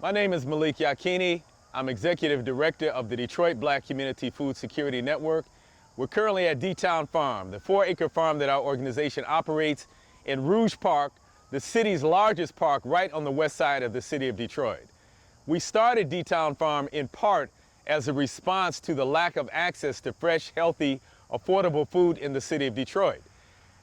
My name is Malik Yakini. I'm Executive Director of the Detroit Black Community Food Security Network. We're currently at D-Town Farm, the 4-acre farm that our organization operates in Rouge Park, the city's largest park right on the west side of the city of Detroit. We started D-Town Farm in part as a response to the lack of access to fresh, healthy, affordable food in the city of Detroit.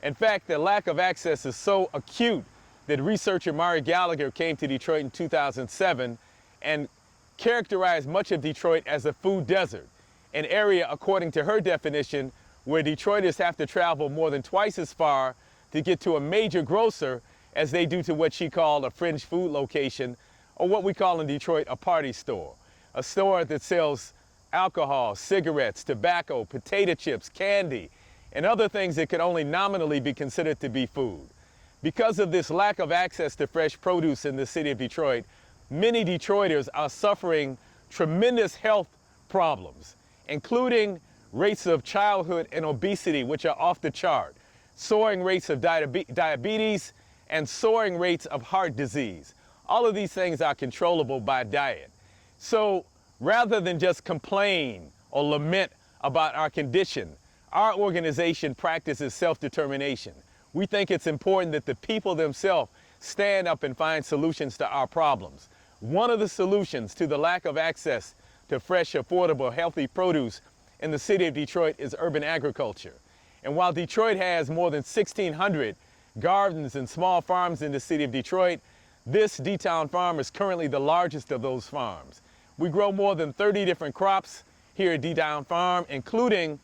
In fact, the lack of access is so acute that researcher Mari Gallagher came to Detroit in 2007 and characterized much of Detroit as a food desert, an area, according to her definition, where Detroiters have to travel more than twice as far to get to a major grocer as they do to what she called a fringe food location, or what we call in Detroit a party store, a store that sells alcohol, cigarettes, tobacco, potato chips, candy, and other things that could only nominally be considered to be food. Because of this lack of access to fresh produce in the city of Detroit, many Detroiters are suffering tremendous health problems, including rates of childhood and obesity, which are off the chart, soaring rates of diabetes, and soaring rates of heart disease. All of these things are controllable by diet. So rather than just complain or lament about our condition, our organization practices self-determination. We think it's important that the people themselves stand up and find solutions to our problems. One of the solutions to the lack of access to fresh, affordable, healthy produce in the city of Detroit is urban agriculture. And while Detroit has more than 1,600 gardens and small farms in the city of Detroit, this D-Town Farm is currently the largest of those farms. We grow more than 30 different crops here at D-Town Farm, including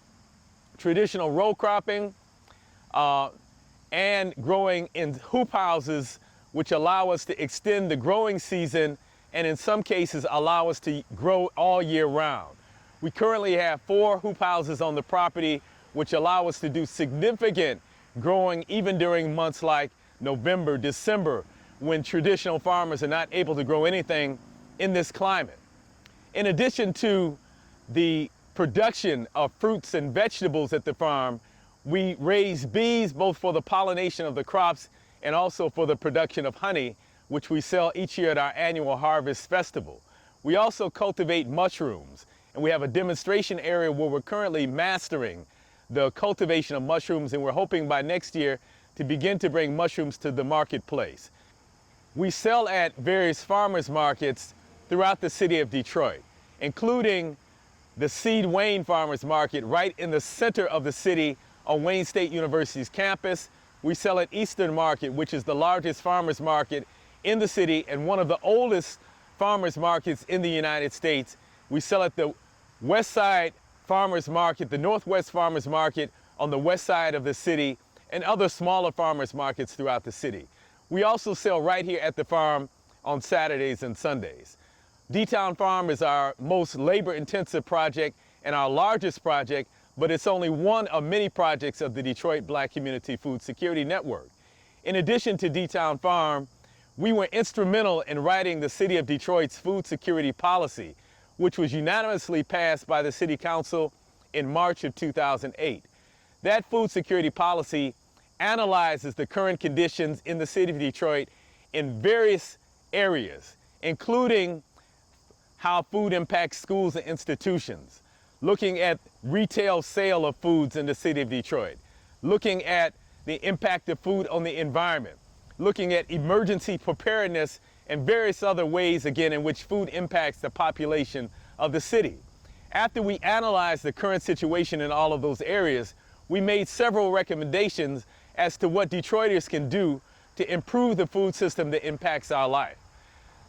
traditional row cropping, and growing in hoop houses, which allow us to extend the growing season and in some cases allow us to grow all year round. We currently have 4 hoop houses on the property, which allow us to do significant growing even during months like November, December, when traditional farmers are not able to grow anything in this climate. In addition to the production of fruits and vegetables at the farm, we raise bees both for the pollination of the crops and also for the production of honey, which we sell each year at our annual Harvest Festival. We also cultivate mushrooms, and we have a demonstration area where we're currently mastering the cultivation of mushrooms, and we're hoping by next year to begin to bring mushrooms to the marketplace. We sell at various farmers markets throughout the city of Detroit, including the Seed Wayne Farmers Market right in the center of the city on Wayne State University's campus. We sell at Eastern Market, which is the largest farmers market in the city and one of the oldest farmers markets in the United States. We sell at the West Side Farmers Market, the Northwest Farmers Market on the west side of the city, and other smaller farmers markets throughout the city. We also sell right here at the farm on Saturdays and Sundays. D-Town Farm is our most labor-intensive project and our largest project, but it's only one of many projects of the Detroit Black Community Food Security Network. In addition to D-Town Farm, we were instrumental in writing the City of Detroit's food security policy, which was unanimously passed by the City Council in March of 2008. That food security policy analyzes the current conditions in the City of Detroit in various areas, including how food impacts schools and institutions, looking at retail sale of foods in the city of Detroit, looking at the impact of food on the environment, looking at emergency preparedness and various other ways, again, in which food impacts the population of the city. After we analyzed the current situation in all of those areas, we made several recommendations as to what Detroiters can do to improve the food system that impacts our life.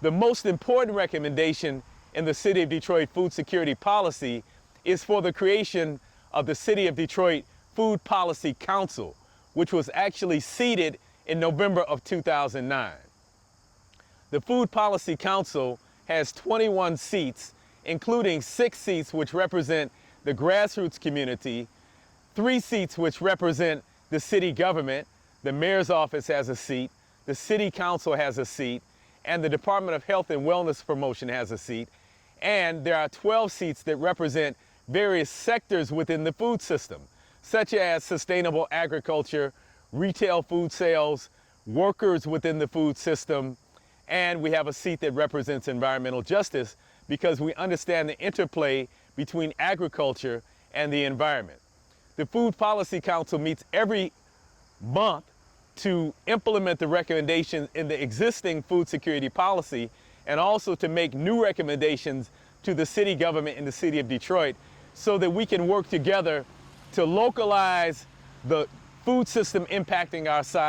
The most important recommendation in the City of Detroit food security policy is for the creation of the City of Detroit Food Policy Council, which was actually seated in November of 2009. The Food Policy Council has 21 seats, including 6 seats which represent the grassroots community, 3 seats which represent the city government. The mayor's office has a seat, the city council has a seat, and the Department of Health and Wellness Promotion has a seat. And there are 12 seats that represent various sectors within the food system, such as sustainable agriculture, retail food sales, workers within the food system, and we have a seat that represents environmental justice because we understand the interplay between agriculture and the environment. The Food Policy Council meets every month to implement the recommendations in the existing food security policy and also to make new recommendations to the city government in the city of Detroit so that we can work together to localize the food system impacting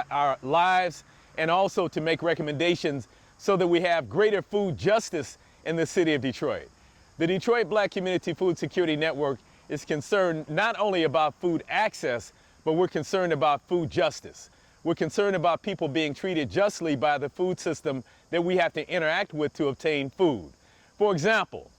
our lives and also to make recommendations so that we have greater food justice in the city of Detroit. The Detroit Black Community Food Security Network is concerned not only about food access, but we're concerned about food justice. We're concerned about people being treated justly by the food system that we have to interact with to obtain food. For example,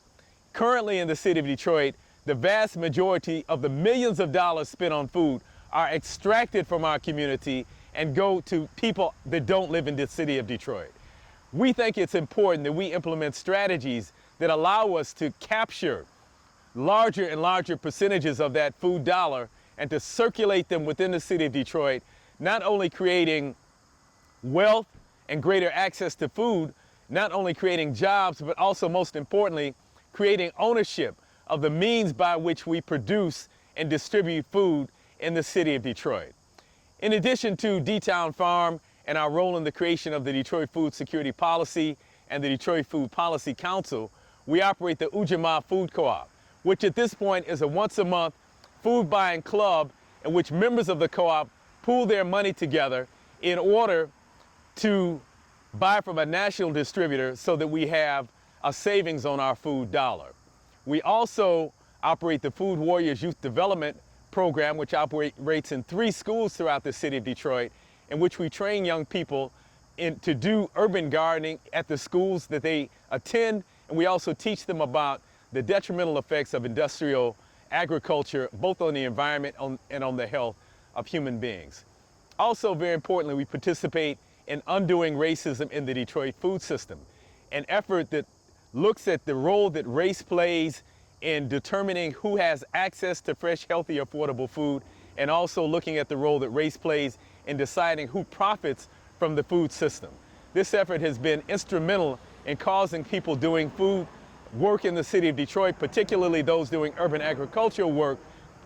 currently in the city of Detroit, the vast majority of the millions of dollars spent on food are extracted from our community and go to people that don't live in the city of Detroit. We think it's important that we implement strategies that allow us to capture larger and larger percentages of that food dollar and to circulate them within the city of Detroit, not only creating wealth and greater access to food, not only creating jobs, but also most importantly, creating ownership of the means by which we produce and distribute food in the city of Detroit. In addition to D-Town Farm and our role in the creation of the Detroit Food Security Policy and the Detroit Food Policy Council, we operate the Ujamaa Food Co-op, which at this point is a once-a-month food buying club in which members of the co-op pool their money together in order to buy from a national distributor so that we have a savings on our food dollar. We also operate the Food Warriors Youth Development Program, which operates in 3 schools throughout the city of Detroit, in which we train young people to do urban gardening at the schools that they attend, and we also teach them about the detrimental effects of industrial agriculture, both on the environment and on the health of human beings. Also, very importantly, we participate in undoing racism in the Detroit food system, an effort that looks at the role that race plays in determining who has access to fresh, healthy, affordable food, and also looking at the role that race plays in deciding who profits from the food system. This effort has been instrumental in causing people doing food work in the city of Detroit, particularly those doing urban agricultural work,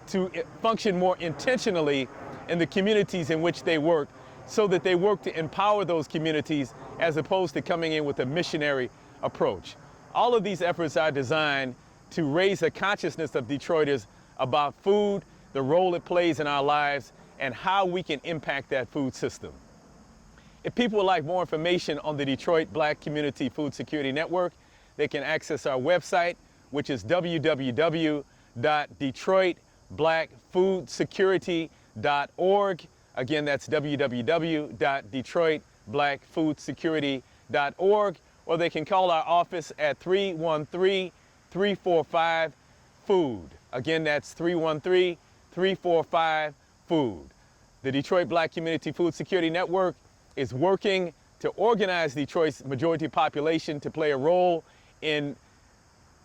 to function more intentionally in the communities in which they work, so that they work to empower those communities as opposed to coming in with a missionary approach. All of these efforts are designed to raise the consciousness of Detroiters about food, the role it plays in our lives, and how we can impact that food system. If people would like more information on the Detroit Black Community Food Security Network, they can access our website, which is www.detroitblackfoodsecurity.org. Again, that's www.detroitblackfoodsecurity.org, or they can call our office at 313-345-FOOD. Again, that's 313-345-FOOD. The Detroit Black Community Food Security Network is working to organize Detroit's majority population to play a role in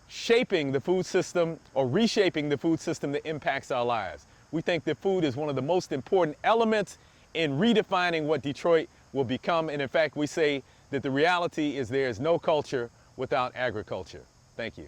shaping the food system or reshaping the food system that impacts our lives. We think that food is one of the most important elements in redefining what Detroit will become. And in fact, we say that the reality is there is no culture without agriculture. Thank you.